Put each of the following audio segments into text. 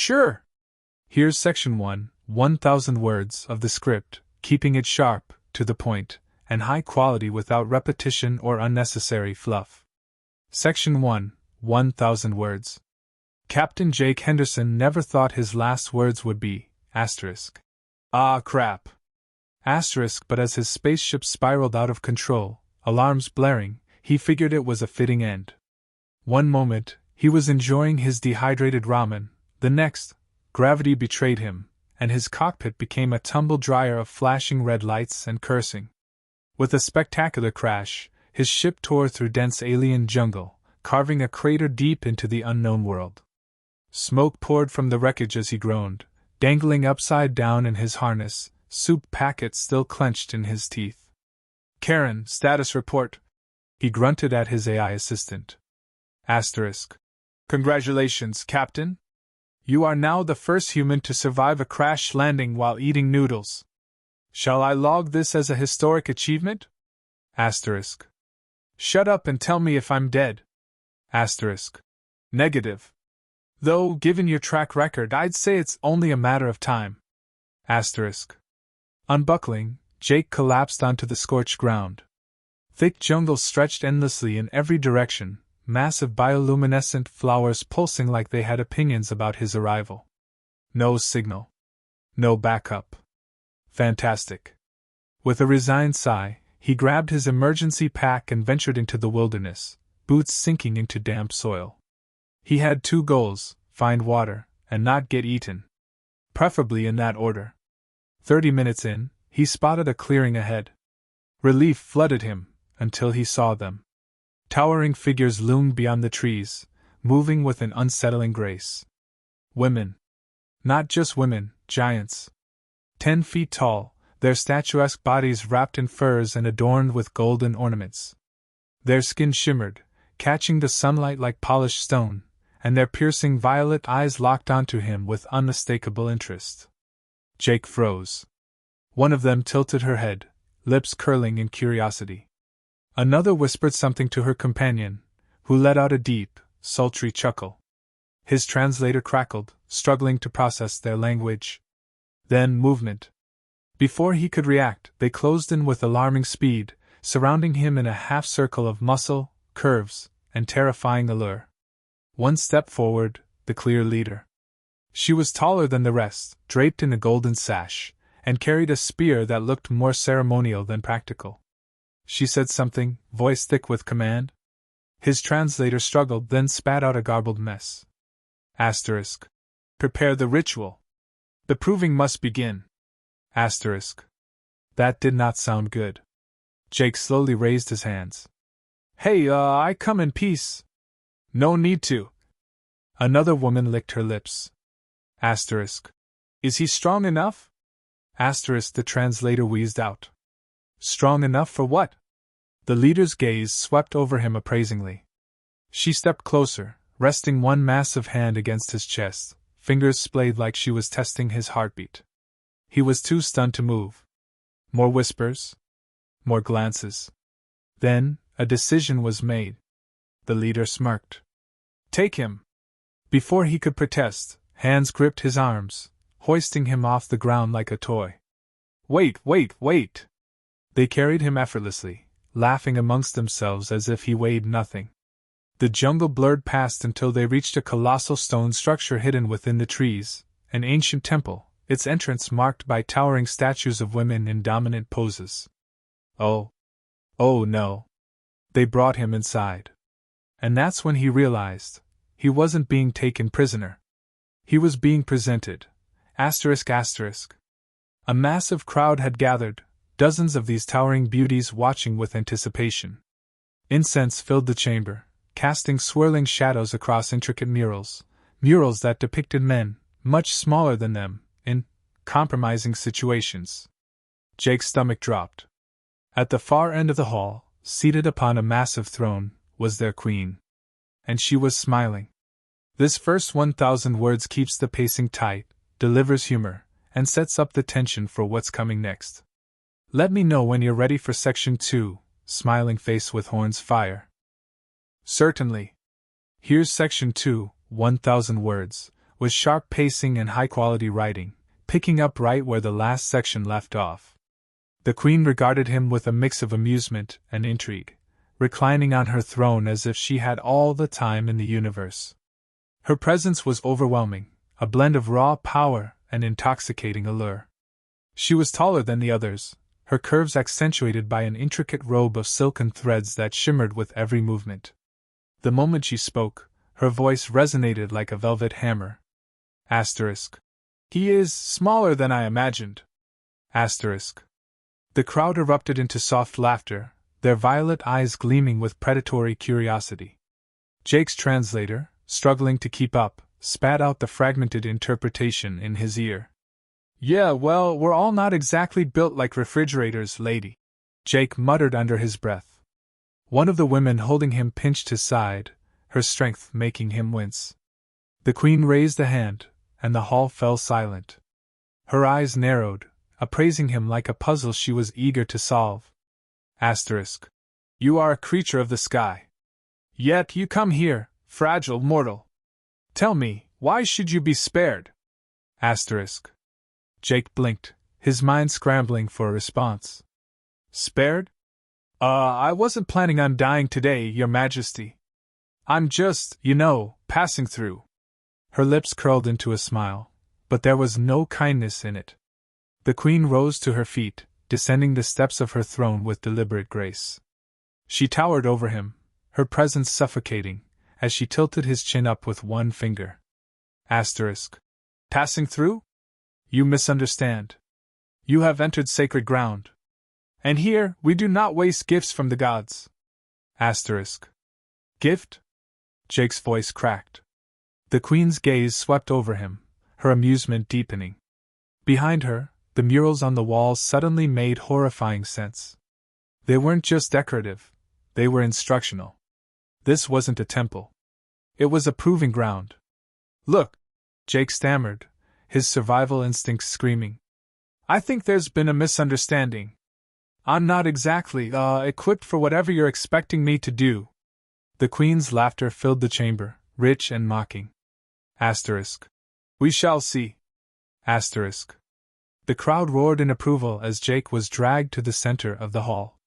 Sure. Here's Section 1, 1000 words of the script, keeping it sharp, to the point, and high quality without repetition or unnecessary fluff. Section 1, 1000 words. Captain Jake Henderson never thought his last words would be, asterisk. Ah crap. Asterisk, but as his spaceship spiraled out of control, alarms blaring, he figured it was a fitting end. One moment, he was enjoying his dehydrated ramen, the next, gravity betrayed him, and his cockpit became a tumble dryer of flashing red lights and cursing. With a spectacular crash, his ship tore through dense alien jungle, carving a crater deep into the unknown world. Smoke poured from the wreckage as he groaned, dangling upside down in his harness, soup packet still clenched in his teeth. Karen, status report, he grunted at his AI assistant. Asterisk. Congratulations, Captain. You are now the first human to survive a crash landing while eating noodles. Shall I log this as a historic achievement? Asterisk. Shut up and tell me if I'm dead. Asterisk. Negative. Though, given your track record, I'd say it's only a matter of time. Asterisk. Unbuckling, Jake collapsed onto the scorched ground. Thick jungle stretched endlessly in every direction, massive bioluminescent flowers pulsing like they had opinions about his arrival. No signal. No backup. Fantastic. With a resigned sigh, he grabbed his emergency pack and ventured into the wilderness, boots sinking into damp soil. He had two goals: find water, and not get eaten. Preferably in that order. 30 minutes in, he spotted a clearing ahead. Relief flooded him, until he saw them. Towering figures loomed beyond the trees, moving with an unsettling grace. Women. Not just women, giants. 10 feet tall, their statuesque bodies wrapped in furs and adorned with golden ornaments. Their skin shimmered, catching the sunlight like polished stone, and their piercing violet eyes locked onto him with unmistakable interest. Jake froze. One of them tilted her head, lips curling in curiosity. Another whispered something to her companion, who let out a deep, sultry chuckle. His translator crackled, struggling to process their language. Then movement. Before he could react, they closed in with alarming speed, surrounding him in a half-circle of muscle, curves, and terrifying allure. One step forward, the clear leader. She was taller than the rest, draped in a golden sash, and carried a spear that looked more ceremonial than practical. She said something, voice thick with command. His translator struggled, then spat out a garbled mess. Asterisk. Prepare the ritual. The proving must begin. Asterisk. That did not sound good. Jake slowly raised his hands. Hey, I come in peace. No need to. Another woman licked her lips. Asterisk. Is he strong enough? Asterisk, the translator wheezed out. Strong enough for what? The leader's gaze swept over him appraisingly. She stepped closer, resting one massive hand against his chest, fingers splayed like she was testing his heartbeat. He was too stunned to move. More whispers. More glances. Then, a decision was made. The leader smirked. Take him. Before he could protest, hands gripped his arms, hoisting him off the ground like a toy. Wait! They carried him effortlessly, laughing amongst themselves as if he weighed nothing. The jungle blurred past until they reached a colossal stone structure hidden within the trees, an ancient temple, its entrance marked by towering statues of women in dominant poses. Oh no. They brought him inside. And that's when he realized he wasn't being taken prisoner. He was being presented. Asterisk. A massive crowd had gathered, dozens of these towering beauties watching with anticipation. Incense filled the chamber, casting swirling shadows across intricate murals that depicted men, much smaller than them, in compromising situations. Jake's stomach dropped. At the far end of the hall, seated upon a massive throne, was their queen. And she was smiling. This first 1000 words keeps the pacing tight, delivers humor, and sets up the tension for what's coming next. Let me know when you're ready for Section 2, smiling face with horns fire. Certainly. Here's Section 2, 1000 words, with sharp pacing and high-quality writing, picking up right where the last section left off. The Queen regarded him with a mix of amusement and intrigue, reclining on her throne as if she had all the time in the universe. Her presence was overwhelming, a blend of raw power and intoxicating allure. She was taller than the others, her curves accentuated by an intricate robe of silken threads that shimmered with every movement. The moment she spoke, her voice resonated like a velvet hammer. Asterisk. He is smaller than I imagined. Asterisk. The crowd erupted into soft laughter, their violet eyes gleaming with predatory curiosity. Jake's translator, struggling to keep up, spat out the fragmented interpretation in his ear. Yeah, well, we're all not exactly built like refrigerators, lady, Jake muttered under his breath. One of the women holding him pinched his side, her strength making him wince. The Queen raised a hand, and the hall fell silent. Her eyes narrowed, appraising him like a puzzle she was eager to solve. Asterisk. You are a creature of the sky. Yet you come here, fragile mortal. Tell me, why should you be spared? Asterisk. Jake blinked, his mind scrambling for a response. Spared? I wasn't planning on dying today, Your Majesty. I'm just, passing through. Her lips curled into a smile, but there was no kindness in it. The Queen rose to her feet, descending the steps of her throne with deliberate grace. She towered over him, her presence suffocating, as she tilted his chin up with one finger. Asterisk. Passing through? You misunderstand. You have entered sacred ground. And here, we do not waste gifts from the gods. Asterisk. Gift? Jake's voice cracked. The Queen's gaze swept over him, her amusement deepening. Behind her, the murals on the walls suddenly made horrifying sense. They weren't just decorative, they were instructional. This wasn't a temple. It was a proving ground. Look, Jake stammered, his survival instincts screaming. I think there's been a misunderstanding. I'm not exactly, equipped for whatever you're expecting me to do. The Queen's laughter filled the chamber, rich and mocking. Asterisk. We shall see. Asterisk. The crowd roared in approval as Jake was dragged to the center of the hall.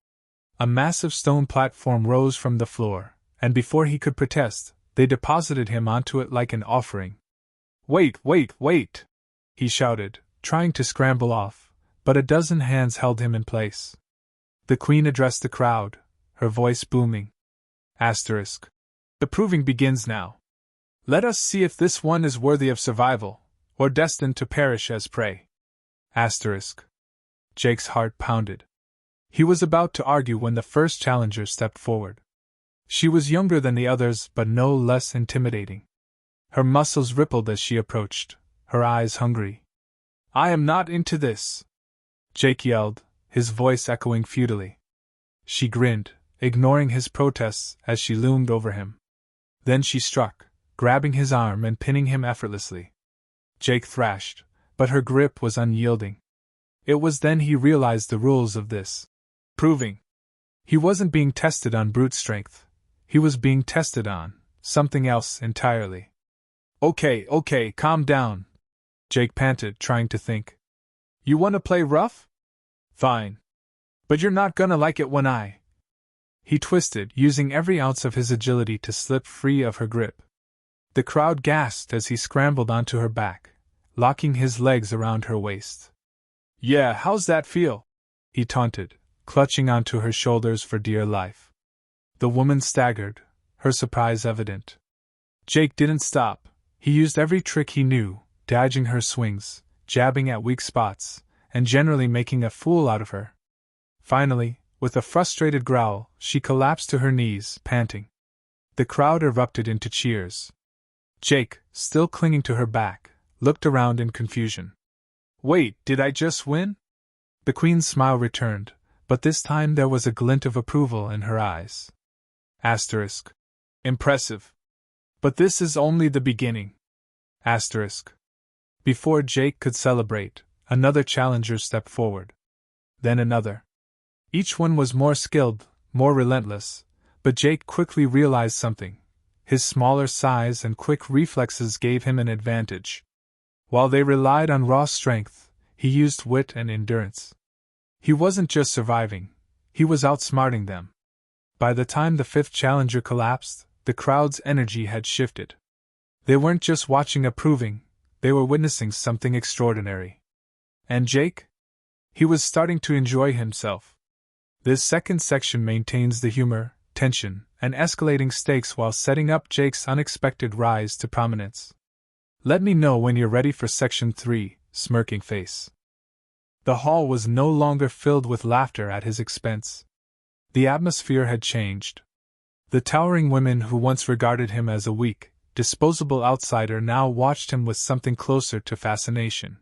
A massive stone platform rose from the floor, and before he could protest, they deposited him onto it like an offering. Wait! He shouted, trying to scramble off, but a dozen hands held him in place. The Queen addressed the crowd, her voice booming. Asterisk. The proving begins now. Let us see if this one is worthy of survival, or destined to perish as prey. Asterisk. Jake's heart pounded. He was about to argue when the first challenger stepped forward. She was younger than the others, but no less intimidating. Her muscles rippled as she approached, her eyes hungry. I am not into this, Jake yelled, his voice echoing futilely. She grinned, ignoring his protests as she loomed over him. Then she struck, grabbing his arm and pinning him effortlessly. Jake thrashed, but her grip was unyielding. It was then he realized the rules of this proving. He wasn't being tested on brute strength. He was being tested on something else entirely. Okay, calm down, Jake panted, trying to think. You want to play rough? Fine. But you're not gonna like it when I... He twisted, using every ounce of his agility to slip free of her grip. The crowd gasped as he scrambled onto her back, locking his legs around her waist. Yeah, how's that feel? He taunted, clutching onto her shoulders for dear life. The woman staggered, her surprise evident. Jake didn't stop. He used every trick he knew, dodging her swings, jabbing at weak spots, and generally making a fool out of her. Finally, with a frustrated growl, she collapsed to her knees, panting. The crowd erupted into cheers. Jake, still clinging to her back, looked around in confusion. Wait, did I just win? The Queen's smile returned, but this time there was a glint of approval in her eyes. Asterisk. Impressive. But this is only the beginning. Asterisk. Before Jake could celebrate, another challenger stepped forward. Then another. Each one was more skilled, more relentless, but Jake quickly realized something. His smaller size and quick reflexes gave him an advantage. While they relied on raw strength, he used wit and endurance. He wasn't just surviving, he was outsmarting them. By the time the fifth challenger collapsed, the crowd's energy had shifted. They weren't just watching approving, they were witnessing something extraordinary. And Jake? He was starting to enjoy himself. This second section maintains the humor, tension, and escalating stakes while setting up Jake's unexpected rise to prominence. Let me know when you're ready for section 3, smirking face. The hall was no longer filled with laughter at his expense. The atmosphere had changed. The towering women who once regarded him as a weak, disposable outsider now watched him with something closer to fascination.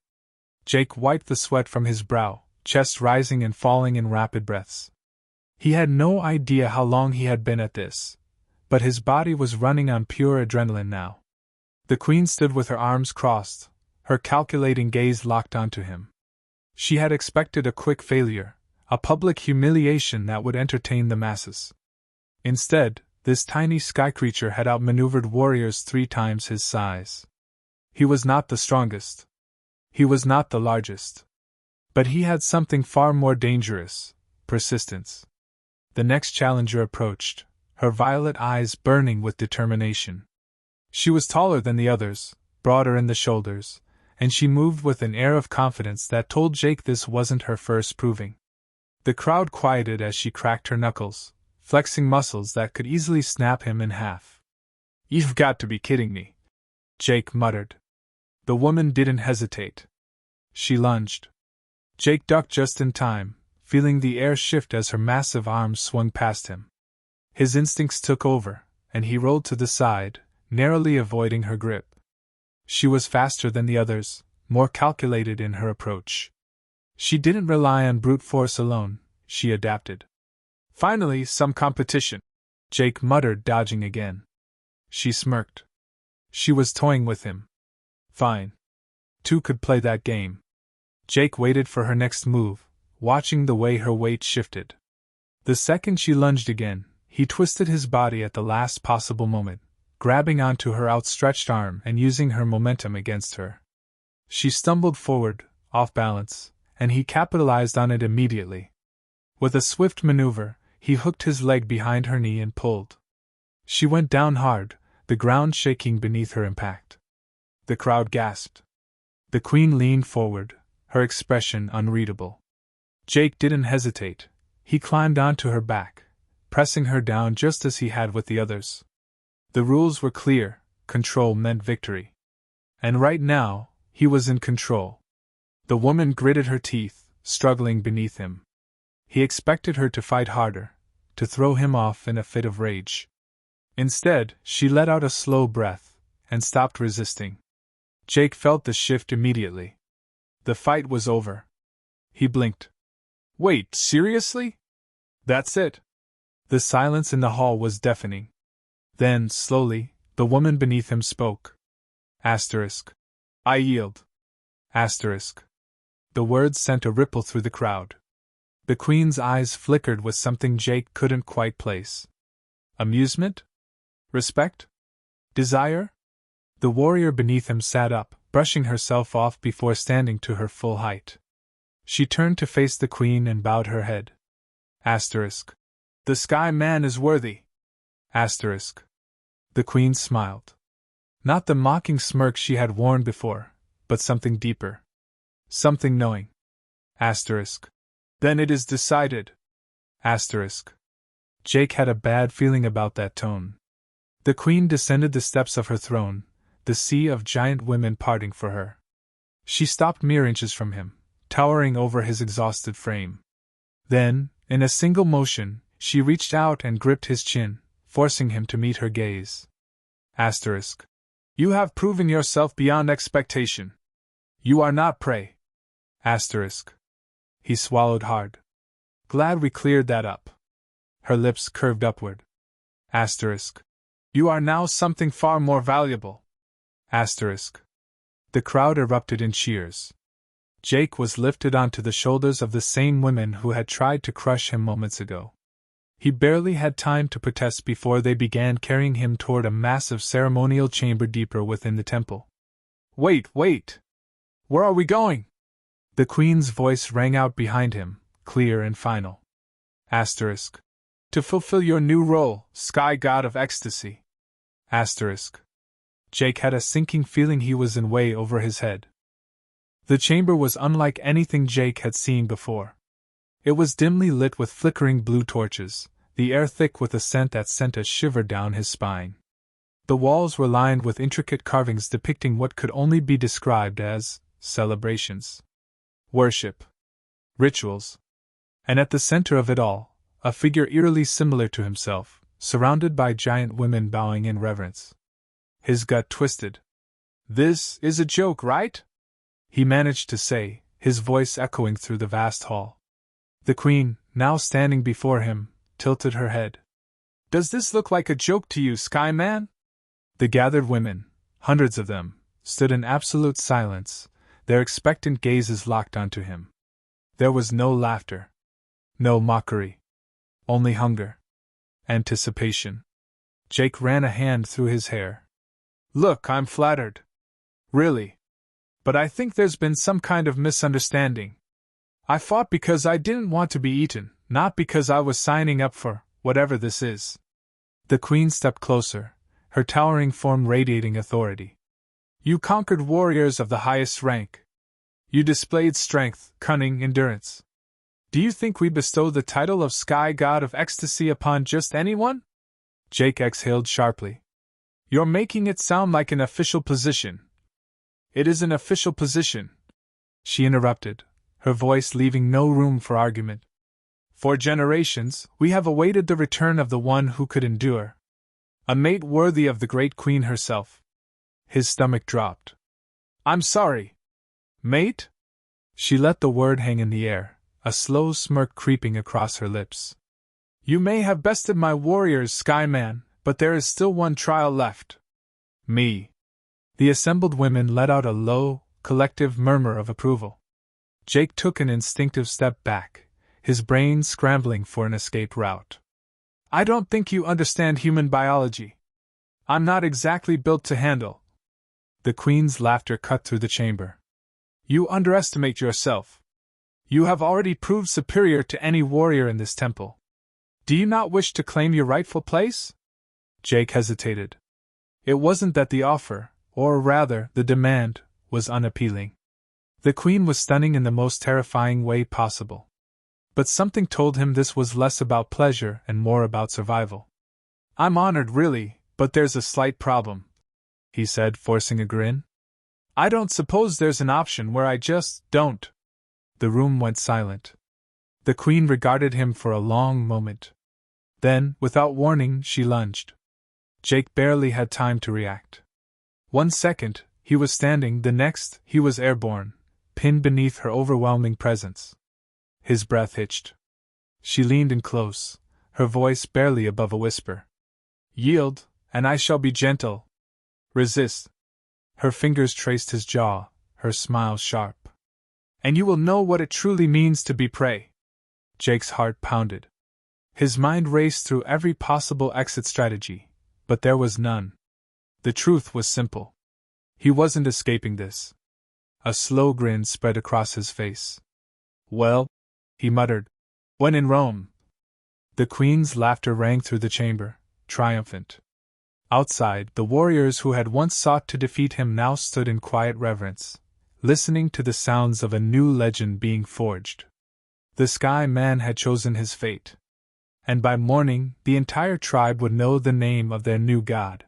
Jake wiped the sweat from his brow, chest rising and falling in rapid breaths. He had no idea how long he had been at this, but his body was running on pure adrenaline now. The queen stood with her arms crossed, her calculating gaze locked onto him. She had expected a quick failure, a public humiliation that would entertain the masses. Instead, this tiny sky creature had outmaneuvered warriors 3 times his size. He was not the strongest. He was not the largest. But he had something far more dangerous: persistence. The next challenger approached, her violet eyes burning with determination. She was taller than the others, broader in the shoulders, and she moved with an air of confidence that told Jake this wasn't her first proving. The crowd quieted as she cracked her knuckles, flexing muscles that could easily snap him in half. "You've got to be kidding me," Jake muttered. The woman didn't hesitate. She lunged. Jake ducked just in time, feeling the air shift as her massive arms swung past him. His instincts took over, and he rolled to the side, narrowly avoiding her grip. She was faster than the others, more calculated in her approach. She didn't rely on brute force alone, she adapted. "Finally, some competition," Jake muttered, dodging again. She smirked. She was toying with him. Fine. 2 could play that game. Jake waited for her next move, watching the way her weight shifted. The second she lunged again, he twisted his body at the last possible moment, grabbing onto her outstretched arm and using her momentum against her. She stumbled forward, off balance, and he capitalized on it immediately. With a swift maneuver, he hooked his leg behind her knee and pulled. She went down hard, the ground shaking beneath her impact. The crowd gasped. The queen leaned forward, her expression unreadable. Jake didn't hesitate. He climbed onto her back, pressing her down just as he had with the others. The rules were clear: control meant victory. And right now, he was in control. The woman gritted her teeth, struggling beneath him. He expected her to fight harder, to throw him off in a fit of rage. Instead, she let out a slow breath, and stopped resisting. Jake felt the shift immediately. The fight was over. He blinked. "Wait, seriously? That's it?" The silence in the hall was deafening. Then, slowly, the woman beneath him spoke. Asterisk. "I yield." Asterisk. The words sent a ripple through the crowd. The queen's eyes flickered with something Jake couldn't quite place. Amusement? Respect? Desire? The warrior beneath him sat up, brushing herself off before standing to her full height. She turned to face the queen and bowed her head. Asterisk. "The Sky Man is worthy." Asterisk. The queen smiled. Not the mocking smirk she had worn before, but something deeper. Something knowing. Asterisk. "Then it is decided." Asterisk. Jake had a bad feeling about that tone. The queen descended the steps of her throne, the sea of giant women parting for her. She stopped mere inches from him, towering over his exhausted frame. Then, in a single motion, she reached out and gripped his chin, forcing him to meet her gaze. Asterisk. "You have proven yourself beyond expectation. You are not prey." Asterisk. He swallowed hard. "Glad we cleared that up." Her lips curved upward. Asterisk. "You are now something far more valuable." Asterisk. The crowd erupted in cheers. Jake was lifted onto the shoulders of the same women who had tried to crush him moments ago. He barely had time to protest before they began carrying him toward a massive ceremonial chamber deeper within the temple. Wait! Where are we going? The Queen's voice rang out behind him, clear and final. Asterisk. To fulfill your new role, Sky God of Ecstasy. Asterisk. Jake had a sinking feeling he was in way over his head. The chamber was unlike anything Jake had seen before. It was dimly lit with flickering blue torches, the air thick with a scent that sent a shiver down his spine. The walls were lined with intricate carvings depicting what could only be described as celebrations, worship, rituals. And at the center of it all, a figure eerily similar to himself, surrounded by giant women bowing in reverence. His gut twisted. This is a joke, right? He managed to say, his voice echoing through the vast hall. The Queen, now standing before him, tilted her head. Does this look like a joke to you, Sky Man? The gathered women, hundreds of them, stood in absolute silence, their expectant gazes locked onto him. There was no laughter, no mockery, only hunger, anticipation. Jake ran a hand through his hair. Look, I'm flattered. Really. But I think there's been some kind of misunderstanding. I fought because I didn't want to be eaten, not because I was signing up for whatever this is. The Queen stepped closer, her towering form radiating authority. You conquered warriors of the highest rank. You displayed strength, cunning, endurance. Do you think we bestow the title of Sky God of Ecstasy upon just anyone? Jake exhaled sharply. You're making it sound like an official position. It is an official position, she interrupted, her voice leaving no room for argument. For generations, we have awaited the return of the one who could endure. A mate worthy of the great Queen herself. His stomach dropped. I'm sorry. Mate? She let the word hang in the air, a slow smirk creeping across her lips. You may have bested my warriors, Skyman, but there is still one trial left. Me. The assembled women let out a low, collective murmur of approval. Jake took an instinctive step back, his brain scrambling for an escape route. I don't think you understand human biology. I'm not exactly built to handle. The Queen's laughter cut through the chamber. You underestimate yourself. You have already proved superior to any warrior in this temple. Do you not wish to claim your rightful place? Jake hesitated. It wasn't that the offer, or rather, the demand, was unappealing. The Queen was stunning in the most terrifying way possible. But something told him this was less about pleasure and more about survival. I'm honored, really, but there's a slight problem, he said, forcing a grin. I don't suppose there's an option where I just don't. The room went silent. The Queen regarded him for a long moment. Then, without warning, she lunged. Jake barely had time to react. 1 second, he was standing, the next, he was airborne, pinned beneath her overwhelming presence. His breath hitched. She leaned in close, her voice barely above a whisper. Yield, and I shall be gentle. Resist. Her fingers traced his jaw, her smile sharp. And you will know what it truly means to be prey. Jake's heart pounded. His mind raced through every possible exit strategy, but there was none. The truth was simple. He wasn't escaping this. A slow grin spread across his face. Well, he muttered, when in Rome. The Queen's laughter rang through the chamber, triumphant. Outside, the warriors who had once sought to defeat him now stood in quiet reverence, listening to the sounds of a new legend being forged. The Sky Man had chosen his fate. And by morning, the entire tribe would know the name of their new god.